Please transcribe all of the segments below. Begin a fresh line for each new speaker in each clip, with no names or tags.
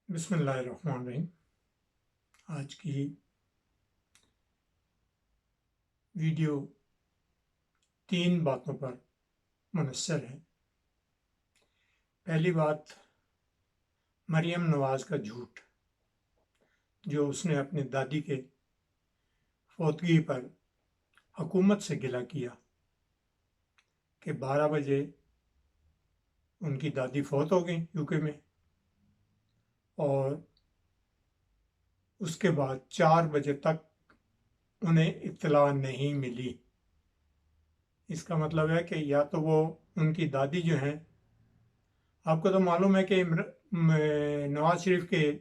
بسم اللہ الرحمن الرحیم۔ آج کی ویڈیو 3 باتوں پر منحصر ہے۔ پہلی بات، مریم نواز کا جھوٹ جو اس نے اپنے دادی کے فوتگی پر حکومت سے گلہ کیا کہ 12 بجے ان کی دادی فوت ہو گئی یو کے میں، اور اس کے بعد 4 بجے تک انہیں اطلاع نہیں ملی۔ اس کا مطلب ہے کہ یا تو وہ ان کی دادی جو ہیں، آپ کو تو معلوم ہے کہ نواز شریف کے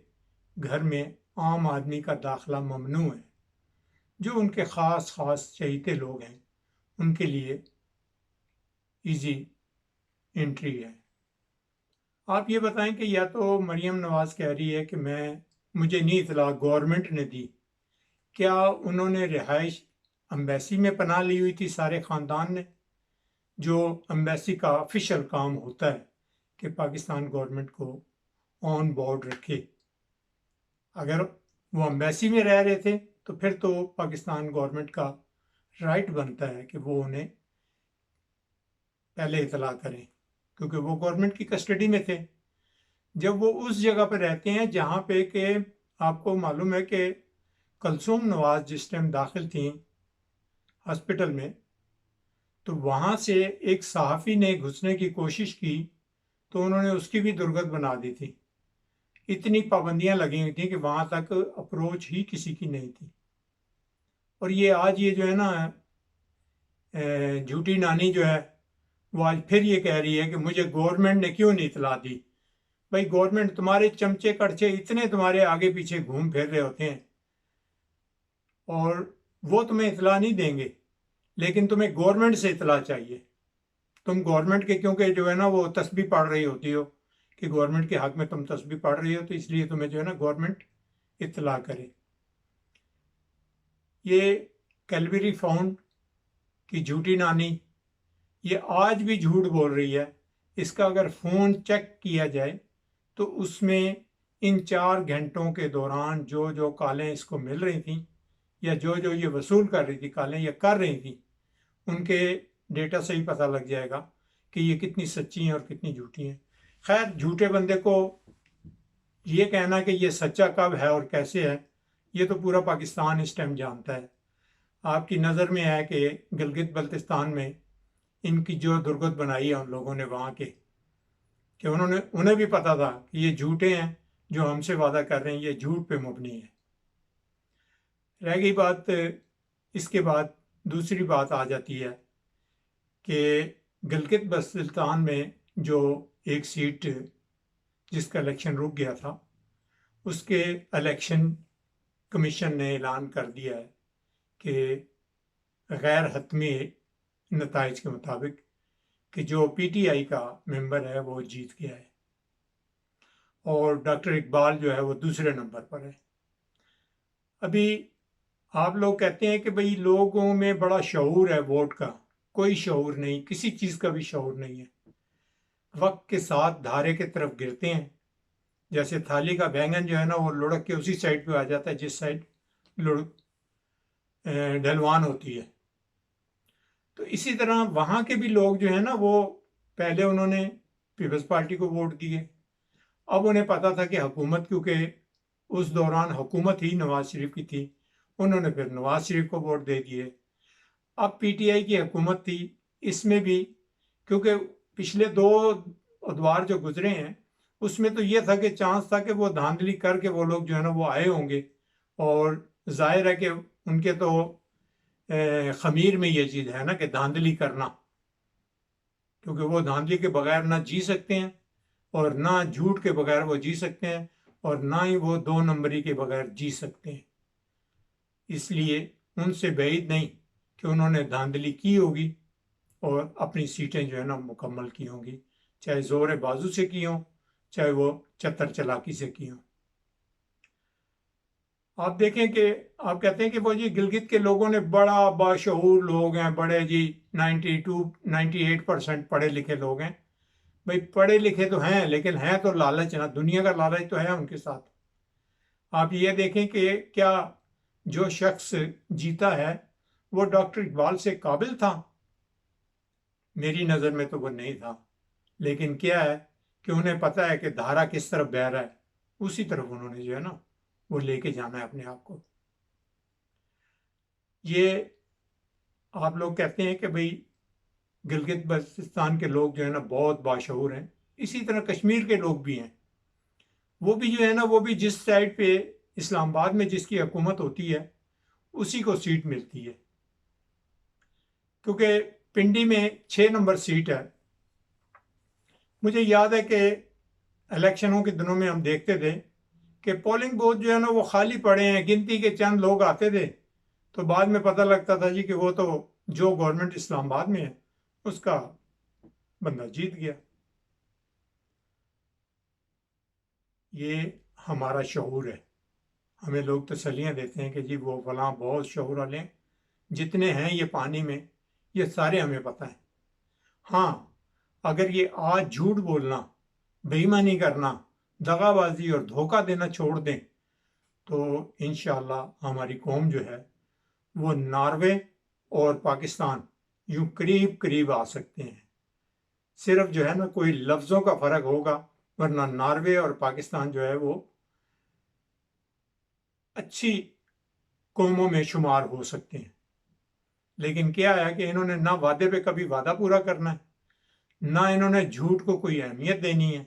گھر میں عام آدمی کا داخلہ ممنوع ہے، جو ان کے خاص چہیتے لوگ ہیں ان کے لیے ایزی انٹری ہے۔ آپ یہ بتائیں کہ یا تو مریم نواز کہہ رہی ہے کہ مجھے نہیں اطلاع، گورنمنٹ نے دی، کیا انہوں نے رہائش امبیسی میں پناہ لی ہوئی تھی سارے خاندان نے؟ جو امبیسی کا آفیشیل کام ہوتا ہے کہ پاکستان گورنمنٹ کو آن بورڈ رکھے۔ اگر وہ امبیسی میں رہ رہے تھے تو پھر تو پاکستان گورنمنٹ کا رائٹ بنتا ہے کہ وہ انہیں پہلے اطلاع کریں، کیونکہ وہ گورنمنٹ کی کسٹڈی میں تھے۔ جب وہ اس جگہ پہ رہتے ہیں جہاں پہ کہ آپ کو معلوم ہے کہ کلثوم نواز جس ٹائم داخل تھیں ہاسپٹل میں، تو وہاں سے ایک صحافی نے گھسنے کی کوشش کی تو انہوں نے اس کی بھی درگت بنا دی تھی۔ اتنی پابندیاں لگی ہوئی تھیں کہ وہاں تک اپروچ ہی کسی کی نہیں تھی۔ اور یہ جو ہے نا جھوٹی نانی جو ہے، وہ آج پھر یہ کہہ رہی ہے کہ مجھے گورنمنٹ نے کیوں نہیں اطلاع دی۔ بھائی گورنمنٹ، تمہارے چمچے کڑچے اتنے تمہارے آگے پیچھے گھوم پھر رہے ہوتے ہیں اور وہ تمہیں اطلاع نہیں دیں گے، لیکن تمہیں گورنمنٹ سے اطلاع چاہیے۔ تم گورنمنٹ کے کیونکہ جو ہے نا وہ تسبیح پڑھ رہی ہوتی ہو کہ گورنمنٹ کے حق میں تم تسبیح پڑھ رہی ہو، تو اس لیے تمہیں جو ہے نا گورنمنٹ اطلاع کرے۔ یہ کیلبری فاؤنڈ کی جھوٹی نانی یہ آج بھی جھوٹ بول رہی ہے۔ اس کا اگر فون چیک کیا جائے تو اس میں ان 4 گھنٹوں کے دوران جو کالیں اس کو مل رہی تھیں یا جو یہ وصول کر رہی تھی کالیں یا کر رہی تھیں، ان کے ڈیٹا سے ہی پتہ لگ جائے گا کہ یہ کتنی سچی ہیں اور کتنی جھوٹی ہیں۔ خیر، جھوٹے بندے کو یہ کہنا کہ یہ سچا کب ہے اور کیسے ہے، یہ تو پورا پاکستان اس ٹائم جانتا ہے۔ آپ کی نظر میں ہے کہ گلگت بلتستان میں ان کی جو درگت بنائی ہے ان لوگوں نے وہاں کے، کہ انہیں بھی پتا تھا کہ یہ جھوٹے ہیں، جو ہم سے وعدہ کر رہے ہیں یہ جھوٹ پہ مبنی ہے۔ رہ گئی بات، اس کے بعد دوسری بات آ جاتی ہے کہ گلگت بلتستان میں جو ایک سیٹ جس کا الیکشن رک گیا تھا، اس کے الیکشن کمیشن نے اعلان کر دیا ہے کہ غیر حتمی نتائج کے مطابق کہ جو پی ٹی آئی کا ممبر ہے وہ جیت گیا ہے اور ڈاکٹر اقبال جو ہے وہ دوسرے نمبر پر ہے۔ ابھی آپ لوگ کہتے ہیں کہ بھئی لوگوں میں بڑا شعور ہے ووٹ کا، کوئی شعور نہیں، کسی چیز کا بھی شعور نہیں ہے۔ وقت کے ساتھ دھارے کی طرف گرتے ہیں، جیسے تھالی کا بینگن جو ہے نا وہ لڑک کے اسی سائڈ پہ آ جاتا ہے جس سائڈ ڈھلوان ہوتی ہے۔ تو اسی طرح وہاں کے بھی لوگ جو ہیں نا، وہ پہلے انہوں نے پیپلز پارٹی کو ووٹ دیے، اب انہیں پتا تھا کہ حکومت، کیونکہ اس دوران حکومت ہی نواز شریف کی تھی، انہوں نے پھر نواز شریف کو ووٹ دے دیے۔ اب پی ٹی آئی کی حکومت تھی، اس میں بھی کیونکہ پچھلے 2 ادوار جو گزرے ہیں اس میں تو یہ تھا کہ چانس تھا کہ وہ دھاندلی کر کے وہ لوگ جو ہے نا وہ آئے ہوں گے، اور ظاہر ہے کہ ان کے تو خمیر میں یہ چیز ہے نا کہ دھاندلی کرنا، کیونکہ وہ دھاندلی کے بغیر نہ جی سکتے ہیں اور نہ جھوٹ کے بغیر وہ جی سکتے ہیں، اور نہ ہی وہ 2 نمبری کے بغیر جی سکتے ہیں۔ اس لیے ان سے بعید نہیں کہ انہوں نے دھاندلی کی ہوگی اور اپنی سیٹیں جو ہے نا مکمل کی ہوں گی، چاہے زور بازو سے کی ہوں، چاہے وہ چتر چلاکی سے کی ہوں۔ آپ دیکھیں کہ آپ کہتے ہیں کہ وہ جی گلگت کے لوگوں نے بڑا باشعور لوگ ہیں، بڑے جی 92-98% پڑھے لکھے لوگ ہیں۔ بھائی پڑھے لکھے تو ہیں لیکن ہیں تو لالچ نہ، دنیا کا لالچ تو ہے ان کے ساتھ۔ آپ یہ دیکھیں کہ کیا جو شخص جیتا ہے وہ ڈاکٹر اقبال سے قابل تھا؟ میری نظر میں تو وہ نہیں تھا، لیکن کیا ہے کہ انہیں پتا ہے کہ دھارا کس طرف بہہ رہا ہے، اسی طرف انہوں نے جو ہے نا وہ لے کے جانا ہے اپنے آپ کو۔ یہ آپ لوگ کہتے ہیں کہ بھئی گلگت بلتستان کے لوگ جو ہے نا بہت باشعور ہیں، اسی طرح کشمیر کے لوگ بھی ہیں، وہ بھی جو ہے نا وہ بھی جس سائڈ پہ اسلام آباد میں جس کی حکومت ہوتی ہے اسی کو سیٹ ملتی ہے، کیونکہ پنڈی میں 6 نمبر سیٹ ہے۔ مجھے یاد ہے کہ الیکشنوں کے دنوں میں ہم دیکھتے تھے کہ پولنگ بوتھ جو ہے نا وہ خالی پڑے ہیں، گنتی کے چند لوگ آتے تھے، تو بعد میں پتہ لگتا تھا جی کہ وہ تو جو گورنمنٹ اسلام آباد میں ہے اس کا بندہ جیت گیا۔ یہ ہمارا شعور ہے، ہمیں لوگ تسلیاں دیتے ہیں کہ جی وہ فلاں بہت شعور والے ہیں، جتنے ہیں یہ پانی میں یہ سارے ہمیں پتہ ہیں۔ ہاں اگر یہ آج جھوٹ بولنا، بے ایمانی کرنا، دغا بازی اور دھوکہ دینا چھوڑ دیں تو انشاءاللہ ہماری قوم جو ہے وہ ناروے اور پاکستان یوں قریب قریب آ سکتے ہیں۔ صرف جو ہے نا کوئی لفظوں کا فرق ہوگا، ورنہ ناروے اور پاکستان جو ہے وہ اچھی قوموں میں شمار ہو سکتے ہیں۔ لیکن کیا ہے کہ انہوں نے نہ وعدے پہ کبھی وعدہ پورا کرنا ہے، نہ انہوں نے جھوٹ کو کوئی اہمیت دینی ہے،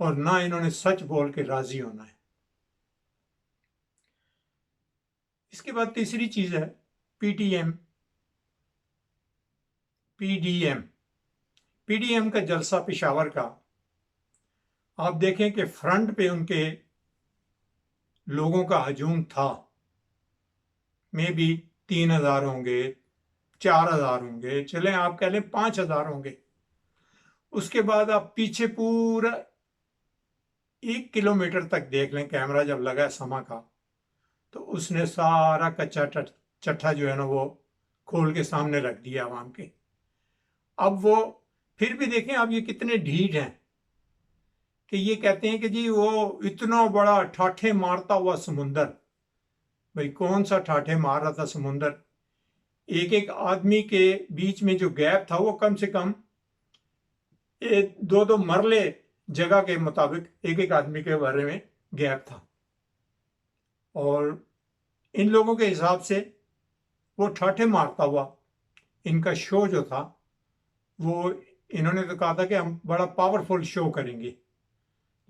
اور نہ انہوں نے سچ بول کے راضی ہونا ہے۔ اس کے بعد تیسری چیز ہے P T M, P D M, P D M کا جلسہ پشاور کا، آپ دیکھیں کہ فرنٹ پہ ان کے لوگوں کا ہجوم تھا، میں بھی 3,000 ہوں گے، 4,000 ہوں گے، چلیں آپ کہہ لیں 5,000 ہوں گے۔ اس کے بعد آپ پیچھے پورا 1 کلومیٹر تک دیکھ لیں، کیمرہ جب لگا ہے سما کا تو اس نے سارا کچا چٹھا جو ہے نا وہ کھول کے سامنے رکھ دیا عوام کے۔ اب وہ پھر بھی دیکھیں اب یہ کتنے ڈھیٹ ہیں کہ یہ کہتے ہیں کہ جی وہ اتنا بڑا ٹھاٹھے مارتا ہوا سمندر، بھئی کون سا ٹھاٹھے مار رہا تھا سمندر؟ ایک ایک آدمی کے بیچ میں جو گیپ تھا وہ کم سے کم 2 مرلے جگہ کے مطابق ایک ایک آدمی کے بارے میں گیپ تھا، اور ان لوگوں کے حساب سے وہ ٹھاٹھے مارتا ہوا ان کا شو جو تھا وہ انہوں نے تو کہا تھا کہ ہم بڑا پاورفل شو کریں گے،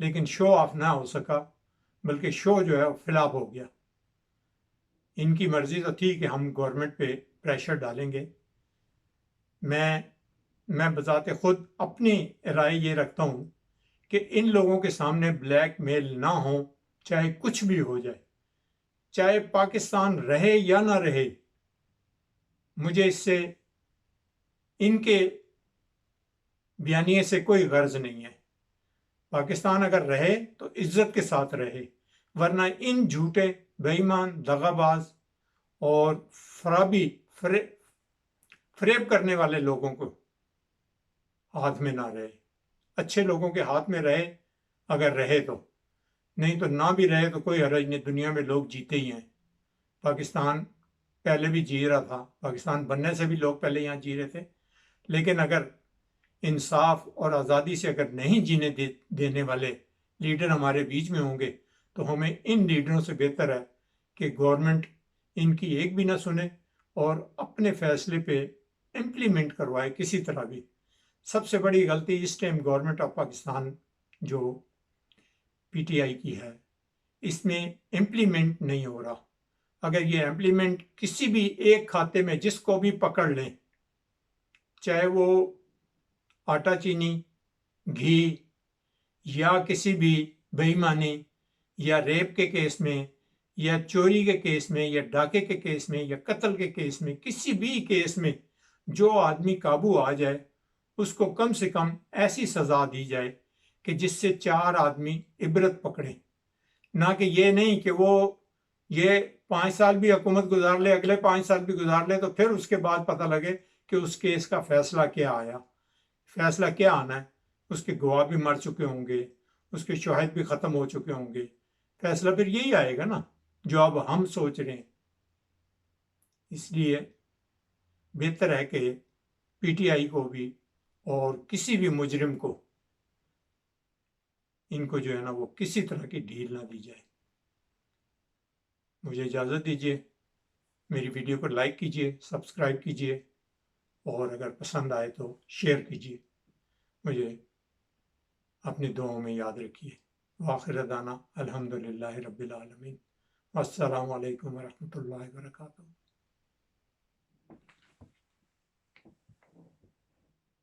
لیکن شو آف نہ ہو سکا، بلکہ شو جو ہے وہ فلاپ ہو گیا۔ ان کی مرضی تو تھی کہ ہم گورنمنٹ پہ پریشر ڈالیں گے۔ میں بذات خود اپنی رائے یہ رکھتا ہوں کہ ان لوگوں کے سامنے بلیک میل نہ ہو، چاہے کچھ بھی ہو جائے، چاہے پاکستان رہے یا نہ رہے، مجھے اس سے ان کے بیانیے سے کوئی غرض نہیں ہے۔ پاکستان اگر رہے تو عزت کے ساتھ رہے، ورنہ ان جھوٹے، بے ایمان، دغا باز اور فریب کرنے والے لوگوں کو ہاتھ میں نہ رہے، اچھے لوگوں کے ہاتھ میں رہے اگر رہے تو، نہیں تو نہ بھی رہے تو کوئی حرج نہیں، دنیا میں لوگ جیتے ہی ہیں۔ پاکستان پہلے بھی جی رہا تھا، پاکستان بننے سے بھی لوگ پہلے یہاں جی رہے تھے، لیکن اگر انصاف اور آزادی سے اگر نہیں جینے دینے والے لیڈر ہمارے بیچ میں ہوں گے تو ہمیں ان لیڈروں سے بہتر ہے کہ گورنمنٹ ان کی ایک بھی نہ سنے اور اپنے فیصلے پہ امپلیمنٹ کروائے کسی طرح بھی۔ سب سے بڑی غلطی اس ٹائم گورنمنٹ آف پاکستان جو پی ٹی آئی کی ہے، اس میں امپلیمنٹ نہیں ہو رہا۔ اگر یہ امپلیمنٹ کسی بھی ایک کھاتے میں جس کو بھی پکڑ لیں، چاہے وہ آٹا چینی، گھی، یا کسی بھی بے ایمانی یا ریپ کے کیس میں یا چوری کے کیس میں یا ڈاکے کے کیس میں یا قتل کے کیس میں، کسی بھی کیس میں جو آدمی قابو آ جائے اس کو کم سے کم ایسی سزا دی جائے کہ جس سے 4 آدمی عبرت پکڑیں، نہ کہ یہ نہیں کہ وہ یہ 5 سال بھی حکومت گزار لے، اگلے 5 سال بھی گزار لے تو پھر اس کے بعد پتہ لگے کہ اس کیس کا فیصلہ کیا آیا۔ فیصلہ کیا آنا ہے؟ اس کے گواہ بھی مر چکے ہوں گے، اس کے شواہد بھی ختم ہو چکے ہوں گے، فیصلہ پھر یہی آئے گا نا جو اب ہم سوچ رہے ہیں۔ اس لیے بہتر ہے کہ پی ٹی آئی کو بھی اور کسی بھی مجرم کو ان کو جو ہے نا وہ کسی طرح کی ڈھیل نہ دی جائے۔ مجھے اجازت دیجیے، میری ویڈیو کو لائک کیجیے، سبسکرائب کیجیے، اور اگر پسند آئے تو شیئر کیجیے۔ مجھے اپنی دعاؤں میں یاد رکھیے۔ وآخر دعوانا الحمدللہ رب العالمین۔ السلام علیکم ورحمۃ اللہ وبرکاتہ۔